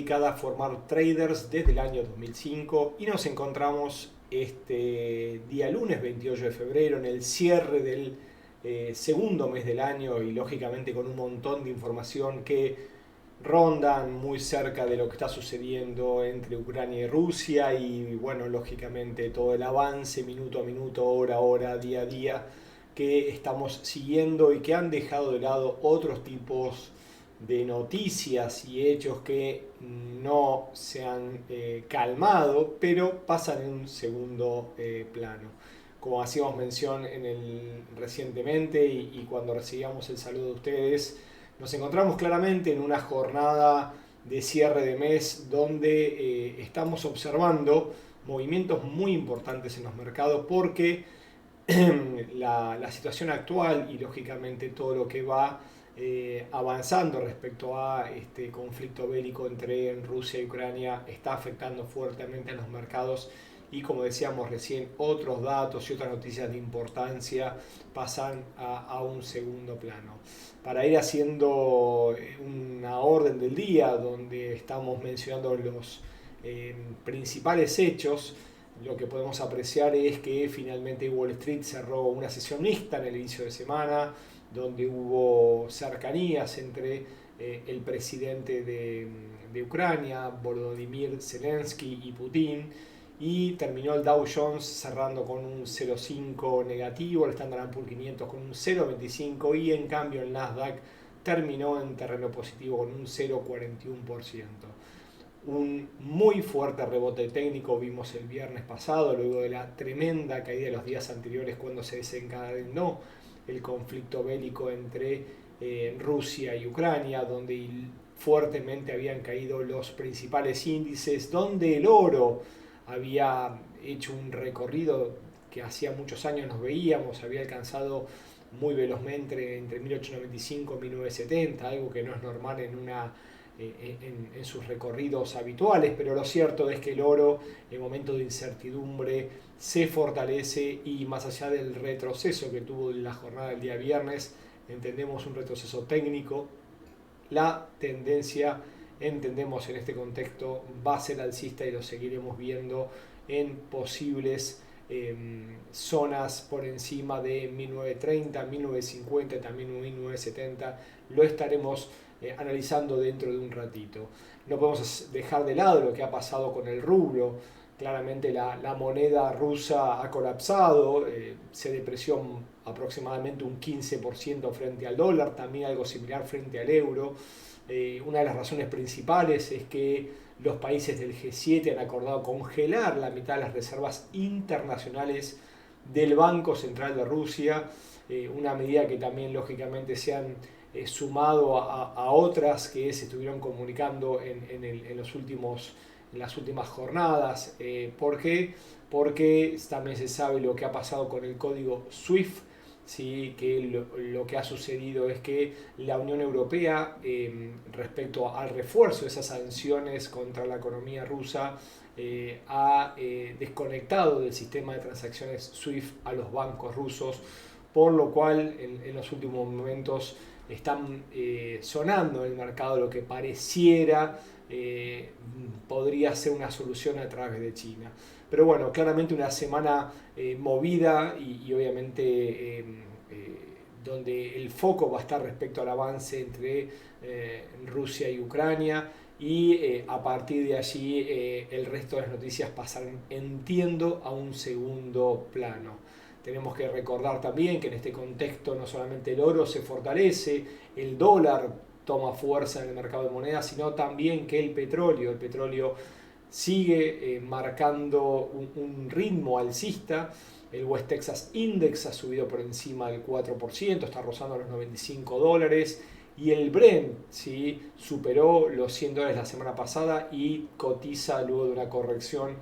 dedicada a formar traders desde el año 2005 y nos encontramos este día lunes 28 de febrero en el cierre del segundo mes del año y lógicamente con un montón de información que rondan muy cerca de lo que está sucediendo entre Ucrania y Rusia y bueno, lógicamente todo el avance minuto a minuto, hora a hora, día a día que estamos siguiendo y que han dejado de lado otros tipos de noticias y hechos que no se han calmado, pero pasan en un segundo plano. Como hacíamos mención recientemente y cuando recibíamos el saludo de ustedes, nos encontramos claramente en una jornada de cierre de mes donde estamos observando movimientos muy importantes en los mercados porque la situación actual y lógicamente todo lo que va avanzando respecto a este conflicto bélico entre Rusia y Ucrania está afectando fuertemente a los mercados y como decíamos recién, otros datos y otras noticias de importancia pasan a un segundo plano. Para ir haciendo una orden del día donde estamos mencionando los principales hechos, lo que podemos apreciar es que finalmente Wall Street cerró una sesión mixta en el inicio de semana, donde hubo cercanías entre el presidente de Ucrania, Volodymyr Zelensky y Putin, y terminó el Dow Jones cerrando con un 0,5 negativo, el Standard & Poor's 500 con un 0,25 y en cambio el Nasdaq terminó en terreno positivo con un 0,41%. Un muy fuerte rebote técnico vimos el viernes pasado, luego de la tremenda caída de los días anteriores cuando se desencadenó el conflicto bélico entre Rusia y Ucrania, donde fuertemente habían caído los principales índices, donde el oro había hecho un recorrido que hacía muchos años nos veíamos, había alcanzado muy velozmente entre 1895 y 1970, algo que no es normal en sus recorridos habituales, pero lo cierto es que el oro en momentos de incertidumbre se fortalece y más allá del retroceso que tuvo la jornada del día viernes, entendemos un retroceso técnico, la tendencia entendemos en este contexto va a ser alcista y lo seguiremos viendo en posibles zonas por encima de 1930, 1950, también 1970, lo estaremos analizando dentro de un ratito. No podemos dejar de lado lo que ha pasado con el rublo. Claramente la moneda rusa ha colapsado, se depreció aproximadamente un 15% frente al dólar, también algo similar frente al euro. Una de las razones principales es que los países del G7 han acordado congelar la mitad de las reservas internacionales del Banco Central de Rusia, una medida que también lógicamente se han sumado a otras que se estuvieron comunicando en las últimas jornadas. ¿Por qué? Porque también se sabe lo que ha pasado con el código SWIFT, ¿sí? Que lo que ha sucedido es que la Unión Europea, respecto al refuerzo de esas sanciones contra la economía rusa, ha desconectado del sistema de transacciones SWIFT a los bancos rusos, por lo cual en los últimos momentos están sonando en el mercado lo que pareciera podría ser una solución a través de China. Pero bueno, claramente una semana movida y obviamente donde el foco va a estar respecto al avance entre Rusia y Ucrania y a partir de allí el resto de las noticias pasarán, entiendo, a un segundo plano. Tenemos que recordar también que en este contexto no solamente el oro se fortalece, el dólar toma fuerza en el mercado de monedas, sino también que el petróleo sigue marcando un ritmo alcista. El West Texas Index ha subido por encima del 4%, está rozando los $95 y el Brent, ¿sí?, superó los $100 la semana pasada y cotiza luego de una corrección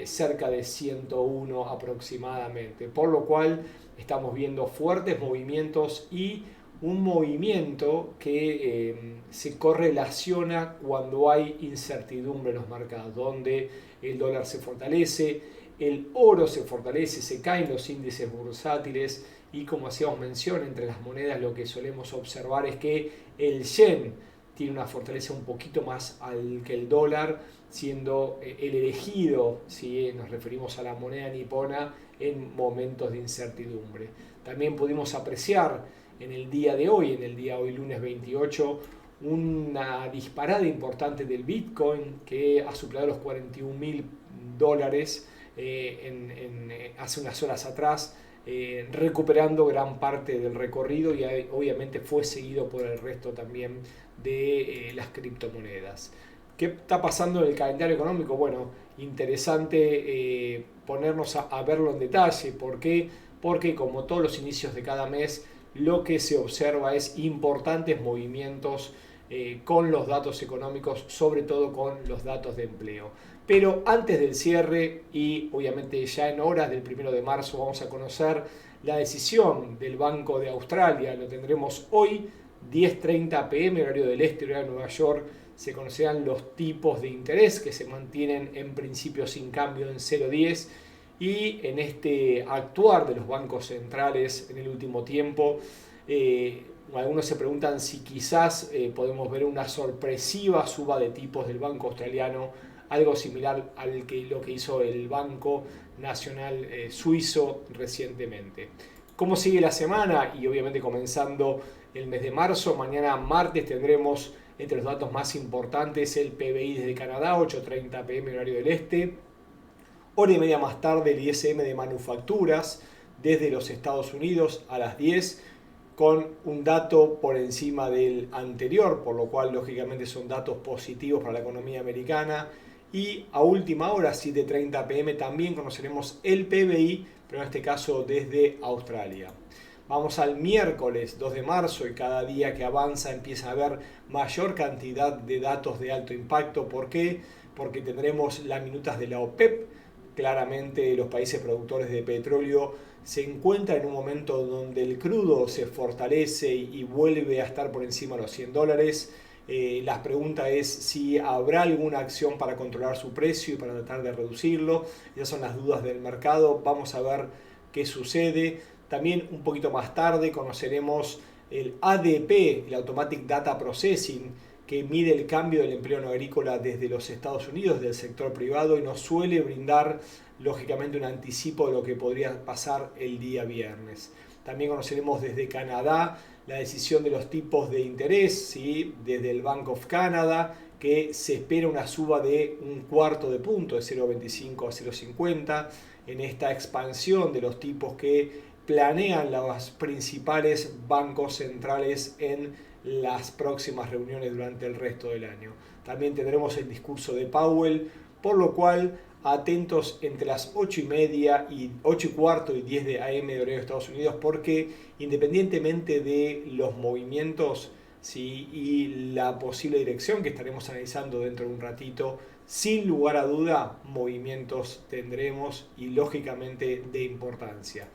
cerca de 101 aproximadamente, por lo cual estamos viendo fuertes movimientos y un movimiento que se correlaciona cuando hay incertidumbre en los mercados, donde el dólar se fortalece, el oro se fortalece, se caen los índices bursátiles y como hacíamos mención entre las monedas lo que solemos observar es que el yen tiene una fortaleza un poquito más que el dólar, siendo el elegido, si nos referimos a la moneda nipona, en momentos de incertidumbre. También pudimos apreciar en el día de hoy, lunes 28, una disparada importante del Bitcoin que ha superado los $41.000 hace unas horas atrás, recuperando gran parte del recorrido y obviamente fue seguido por el resto también de las criptomonedas. ¿Qué está pasando en el calendario económico? Bueno, interesante ponernos a verlo en detalle. ¿Por qué? Porque como todos los inicios de cada mes, lo que se observa es importantes movimientos con los datos económicos, sobre todo con los datos de empleo. Pero antes del cierre y obviamente ya en horas del 1 de marzo vamos a conocer la decisión del Banco de Australia. Lo tendremos hoy, 10:30 pm, horario del este, horario de Nueva York. Se conocerán los tipos de interés que se mantienen en principio sin cambio en 0,10. Y en este actuar de los bancos centrales en el último tiempo, algunos se preguntan si quizás podemos ver una sorpresiva suba de tipos del Banco Australiano, algo similar a lo que hizo el Banco Nacional Suizo recientemente. ¿Cómo sigue la semana? Y obviamente comenzando el mes de marzo, mañana martes tendremos entre los datos más importantes el PBI desde Canadá, 8:30 pm horario del este. Hora y media más tarde el ISM de manufacturas desde los Estados Unidos a las 10, con un dato por encima del anterior, por lo cual lógicamente son datos positivos para la economía americana. Y a última hora, 7:30 pm, también conoceremos el PBI, pero en este caso desde Australia. Vamos al miércoles 2 de marzo y cada día que avanza empieza a haber mayor cantidad de datos de alto impacto. ¿Por qué? Porque tendremos las minutas de la OPEP. Claramente los países productores de petróleo se encuentran en un momento donde el crudo se fortalece y vuelve a estar por encima de los $100. La pregunta es si habrá alguna acción para controlar su precio y para tratar de reducirlo. Esas son las dudas del mercado. Vamos a ver qué sucede. También un poquito más tarde conoceremos el ADP, el Automatic Data Processing, que mide el cambio del empleo no agrícola desde los Estados Unidos, del sector privado, y nos suele brindar lógicamente un anticipo de lo que podría pasar el día viernes. También conoceremos desde Canadá la decisión de los tipos de interés, ¿sí? Desde el Bank of Canada, que se espera una suba de 1/4 de punto, de 0,25 a 0,50, en esta expansión de los tipos que planean los principales bancos centrales en las próximas reuniones durante el resto del año. También tendremos el discurso de Powell, por lo cual atentos entre las 8:30 y 8:15 y 10 de AM de horario de Estados Unidos, porque independientemente de los movimientos, ¿sí?, y la posible dirección que estaremos analizando dentro de un ratito, sin lugar a duda movimientos tendremos y lógicamente de importancia.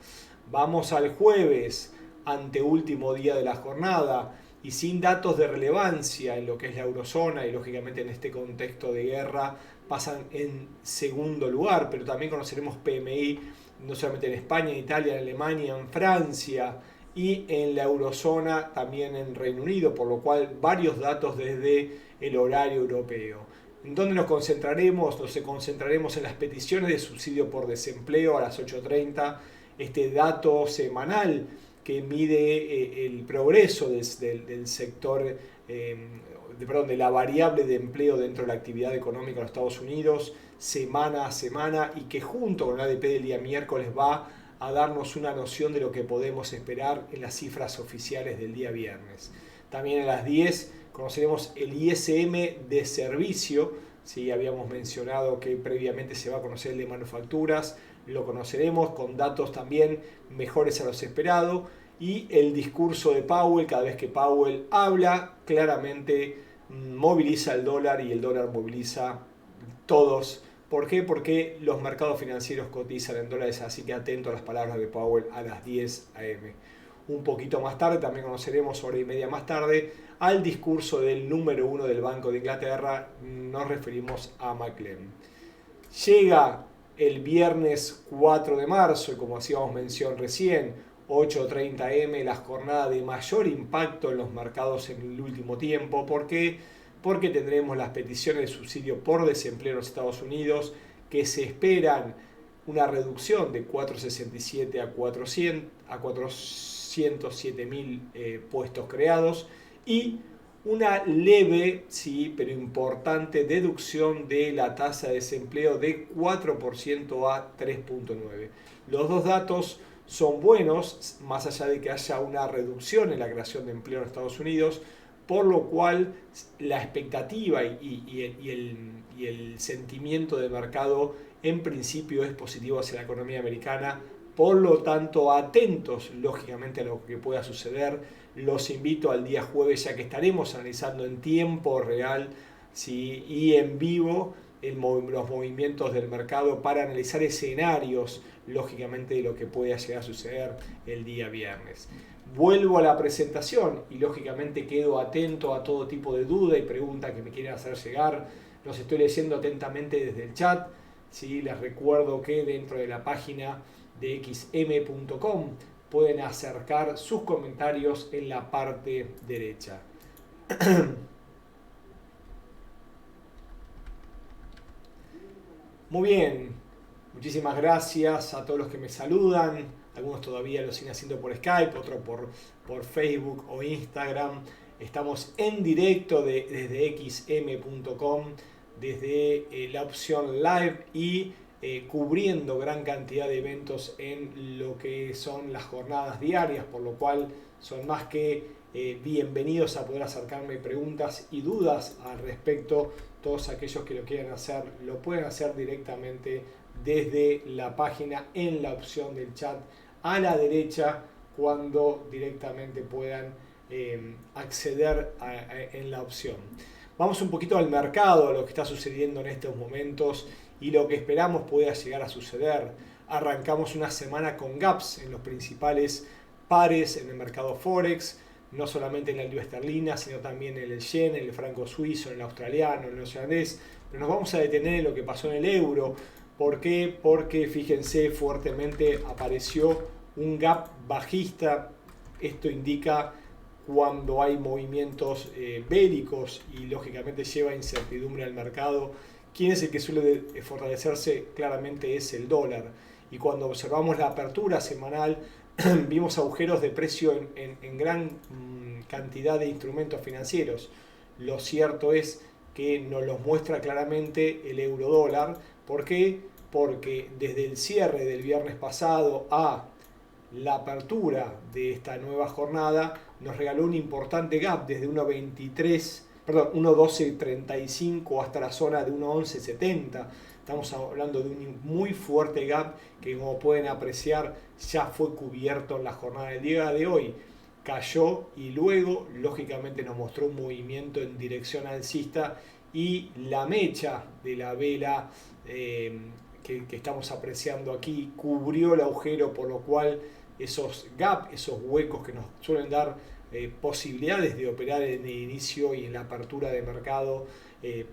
Vamos al jueves, anteúltimo día de la jornada, y sin datos de relevancia en lo que es la eurozona y lógicamente en este contexto de guerra pasan en segundo lugar, pero también conoceremos PMI no solamente en España, en Italia, en Alemania, en Francia y en la eurozona también en Reino Unido, por lo cual varios datos desde el horario europeo. ¿En dónde nos concentraremos? Nos concentraremos en las peticiones de subsidio por desempleo a las 8:30, este dato semanal que mide el progreso del sector, de la variable de empleo dentro de la actividad económica en los Estados Unidos, semana a semana, y que junto con el ADP del día miércoles va a darnos una noción de lo que podemos esperar en las cifras oficiales del día viernes. También a las 10 conoceremos el ISM de servicio. Sí, habíamos mencionado que previamente se va a conocer el de manufacturas, lo conoceremos con datos también mejores a los esperados, y el discurso de Powell, cada vez que Powell habla, claramente moviliza el dólar y el dólar moviliza todos. ¿Por qué? Porque los mercados financieros cotizan en dólares, así que atento a las palabras de Powell a las 10 am. Un poquito más tarde, también conoceremos, hora y media más tarde, al discurso del número 1 del Banco de Inglaterra. Nos referimos a McClellan. Llega el viernes 4 de marzo, y como hacíamos mención recién, 8:30 am, la jornada de mayor impacto en los mercados en el último tiempo. ¿Por qué? Porque tendremos las peticiones de subsidio por desempleo en los Estados Unidos, que se esperan una reducción de 467 a 407.000 puestos creados, y una leve, sí, pero importante deducción de la tasa de desempleo de 4% a 3.9%. Los dos datos son buenos, más allá de que haya una reducción en la creación de empleo en Estados Unidos, por lo cual la expectativa y el sentimiento de mercado en principio es positivo hacia la economía americana. Por lo tanto, atentos lógicamente a lo que pueda suceder. Los invito al día jueves, ya que estaremos analizando en tiempo real, ¿sí?, y en vivo los movimientos del mercado, para analizar escenarios lógicamente de lo que pueda llegar a suceder el día viernes. Vuelvo a la presentación y lógicamente quedo atento a todo tipo de duda y pregunta que me quieran hacer llegar. Los estoy leyendo atentamente desde el chat, ¿sí? Les recuerdo que dentro de la página de xm.com pueden acercar sus comentarios en la parte derecha. Muy bien, muchísimas gracias a todos los que me saludan. Algunos todavía lo siguen haciendo por Skype, otros por Facebook o Instagram. Estamos en directo desde xm.com, desde la opción live, y cubriendo gran cantidad de eventos en lo que son las jornadas diarias, por lo cual son más que bienvenidos a poder acercarme preguntas y dudas al respecto. Todos aquellos que lo quieran hacer, lo pueden hacer directamente desde la página en la opción del chat a la derecha, cuando directamente puedan acceder en la opción. Vamos un poquito al mercado, a lo que está sucediendo en estos momentos y lo que esperamos pueda llegar a suceder. Arrancamos una semana con gaps en los principales pares en el mercado Forex, no solamente en la libra esterlina, sino también en el yen, en el franco suizo, en el australiano, en el neozelandés. Pero nos vamos a detener en lo que pasó en el euro. ¿Por qué? Porque fíjense, fuertemente apareció un gap bajista. Esto indica cuando hay movimientos bélicos y lógicamente lleva incertidumbre al mercado. ¿Quién es el que suele fortalecerse? Claramente es el dólar. Y cuando observamos la apertura semanal, vimos agujeros de precio en gran cantidad de instrumentos financieros. Lo cierto es que nos los muestra claramente el euro dólar. ¿Por qué? Porque desde el cierre del viernes pasado a la apertura de esta nueva jornada nos regaló un importante gap desde 1.1235 hasta la zona de 1.1170. Estamos hablando de un muy fuerte gap que, como pueden apreciar, ya fue cubierto en la jornada del día de hoy. Cayó y luego lógicamente nos mostró un movimiento en dirección alcista, y la mecha de la vela que estamos apreciando aquí cubrió el agujero, por lo cual esos gaps, esos huecos que nos suelen dar posibilidades de operar en el inicio y en la apertura de mercado,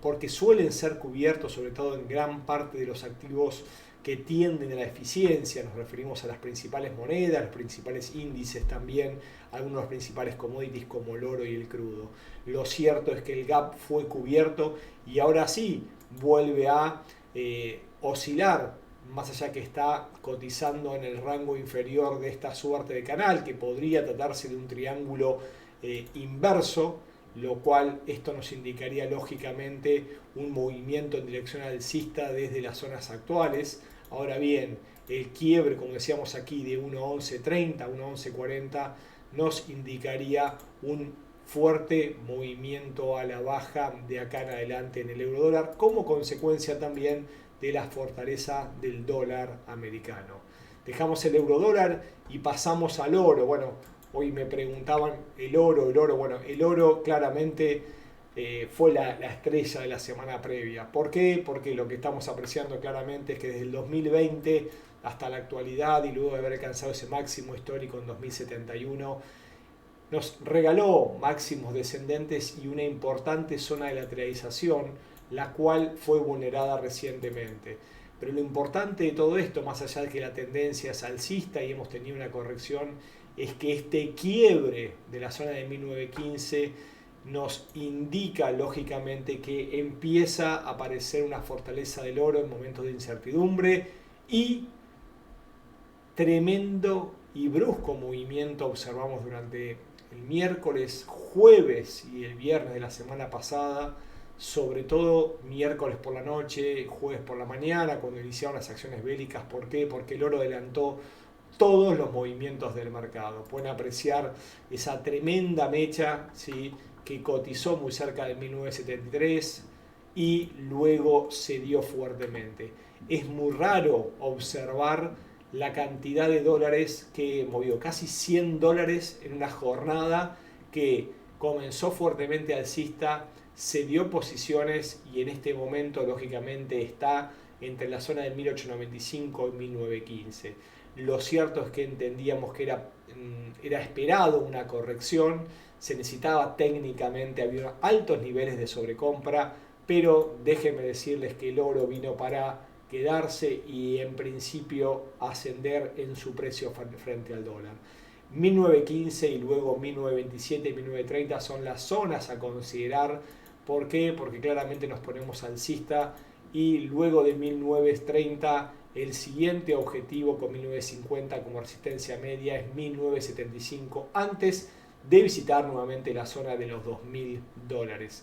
porque suelen ser cubiertos sobre todo en gran parte de los activos que tienden a la eficiencia. Nos referimos a las principales monedas, los principales índices también, algunos de los principales commodities como el oro y el crudo. Lo cierto es que el gap fue cubierto y ahora sí vuelve a oscilar, más allá que está cotizando en el rango inferior de esta suerte de canal, que podría tratarse de un triángulo inverso, lo cual esto nos indicaría lógicamente un movimiento en dirección alcista desde las zonas actuales. Ahora bien, el quiebre, como decíamos aquí, de 1.1130, 1.1140 nos indicaría un fuerte movimiento a la baja de acá en adelante en el euro dólar, como consecuencia también de la fortaleza del dólar americano. Dejamos el euro dólar y pasamos al oro. Bueno, hoy me preguntaban el oro. Bueno, el oro claramente fue la estrella de la semana previa. ¿Por qué? Porque lo que estamos apreciando claramente es que desde el 2020 hasta la actualidad, y luego de haber alcanzado ese máximo histórico en 2071, nos regaló máximos descendentes y una importante zona de lateralización, la cual fue vulnerada recientemente. Pero lo importante de todo esto, más allá de que la tendencia es alcista y hemos tenido una corrección, es que este quiebre de la zona de 1915 nos indica lógicamente que empieza a aparecer una fortaleza del oro en momentos de incertidumbre y tremendo y brusco movimiento observamos durante el miércoles, jueves y el viernes de la semana pasada, sobre todo miércoles por la noche, jueves por la mañana, cuando iniciaron las acciones bélicas. ¿Por qué? Porque el oro adelantó todos los movimientos del mercado. Pueden apreciar esa tremenda mecha, ¿sí?, que cotizó muy cerca de 1973 y luego se dio fuertemente. Es muy raro observar la cantidad de dólares que movió, casi $100 en una jornada que comenzó fuertemente alcista, se dio posiciones y en este momento lógicamente está entre la zona de 1895 y 1915. Lo cierto es que entendíamos que era esperado una corrección, se necesitaba técnicamente, había altos niveles de sobrecompra, pero déjenme decirles que el oro vino para quedarse y en principio ascender en su precio frente al dólar. 1915 y luego 1927 y 1930 son las zonas a considerar. ¿Por qué? Porque claramente nos ponemos alcista y luego de 1930 el siguiente objetivo con 1950 como resistencia media es 1975 antes de visitar nuevamente la zona de los $2000.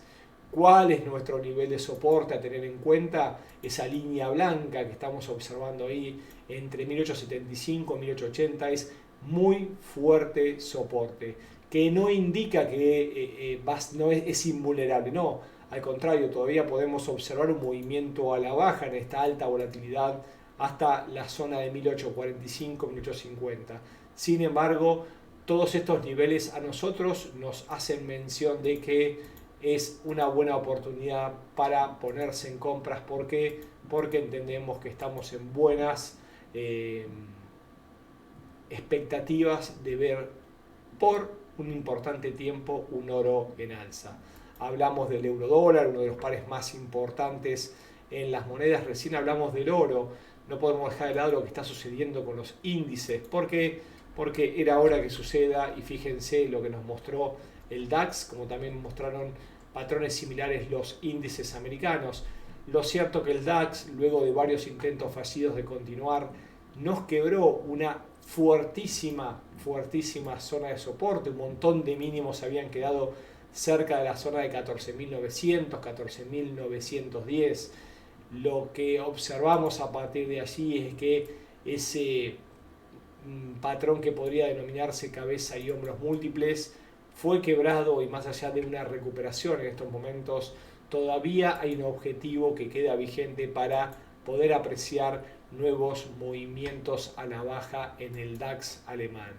¿Cuál es nuestro nivel de soporte a tener en cuenta? Esa línea blanca que estamos observando ahí entre 1875 y 1880 es muy fuerte soporte, que no indica que no es invulnerable, no, al contrario, todavía podemos observar un movimiento a la baja en esta alta volatilidad hasta la zona de 1845, 1850. Sin embargo, todos estos niveles a nosotros nos hacen mención de que es una buena oportunidad para ponerse en compras. ¿Por qué? Porque entendemos que estamos en buenas expectativas de ver por un importante tiempo un oro en alza. Hablamos del euro dólar, uno de los pares más importantes en las monedas. Recién hablamos del oro. No podemos dejar de lado lo que está sucediendo con los índices. ¿Por qué? Porque era hora que suceda y fíjense lo que nos mostró el DAX, como también mostraron patrones similares los índices americanos. Lo cierto que el DAX, luego de varios intentos fallidos de continuar, nos quebró una fuertísima zona de soporte. Un montón de mínimos habían quedado cerca de la zona de 14.900, 14.910. Lo que observamos a partir de allí es que ese patrón que podría denominarse cabeza y hombros múltiples fue quebrado y más allá de una recuperación en estos momentos todavía hay un objetivo que queda vigente para poder apreciar nuevos movimientos a la baja en el DAX alemán.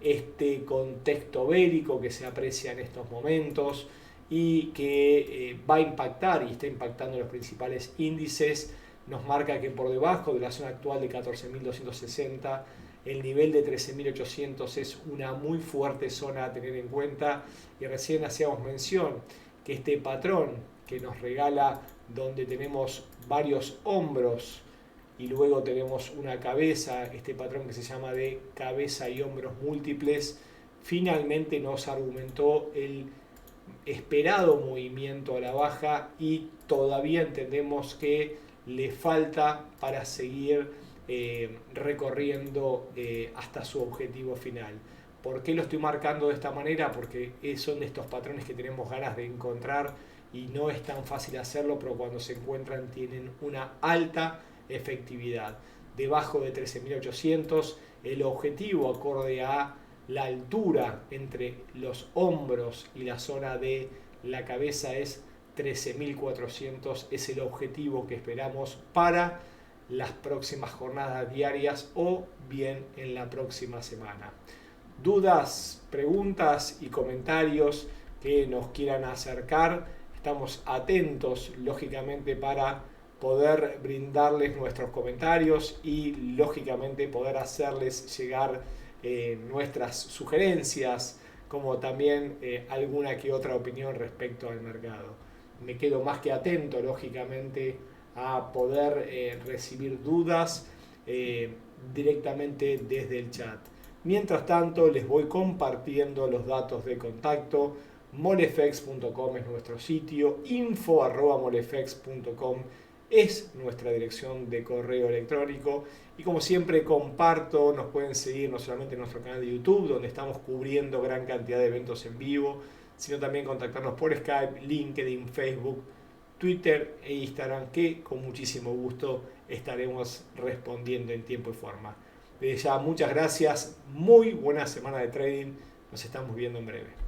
Este contexto bélico que se aprecia en estos momentos y que va a impactar y está impactando los principales índices nos marca que por debajo de la zona actual de 14.260 el nivel de 13.800 es una muy fuerte zona a tener en cuenta y recién hacíamos mención que este patrón que nos regala donde tenemos varios hombros y luego tenemos una cabeza, este patrón que se llama de cabeza y hombros múltiples, finalmente nos argumentó el esperado movimiento a la baja y todavía entendemos que le falta para seguir recorriendo hasta su objetivo final. ¿Por qué lo estoy marcando de esta manera? Porque son de estos patrones que tenemos ganas de encontrar y no es tan fácil hacerlo, pero cuando se encuentran tienen una alta efectividad. Debajo de 13.800 el objetivo acorde a la altura entre los hombros y la zona de la cabeza es 13.400, es el objetivo que esperamos para las próximas jornadas diarias o bien en la próxima semana. Dudas, preguntas y comentarios que nos quieran acercar, estamos atentos lógicamente para poder brindarles nuestros comentarios y lógicamente poder hacerles llegar nuestras sugerencias como también alguna que otra opinión respecto al mercado. Me quedo más que atento lógicamente a poder recibir dudas directamente desde el chat. Mientras tanto, les voy compartiendo los datos de contacto. molefex.com es nuestro sitio, info@molefex.com es nuestra dirección de correo electrónico, y como siempre comparto, nos pueden seguir no solamente en nuestro canal de YouTube, donde estamos cubriendo gran cantidad de eventos en vivo, sino también contactarnos por Skype, LinkedIn, Facebook, Twitter e Instagram, que con muchísimo gusto estaremos respondiendo en tiempo y forma. Desde ya, muchas gracias, muy buena semana de trading, nos estamos viendo en breve.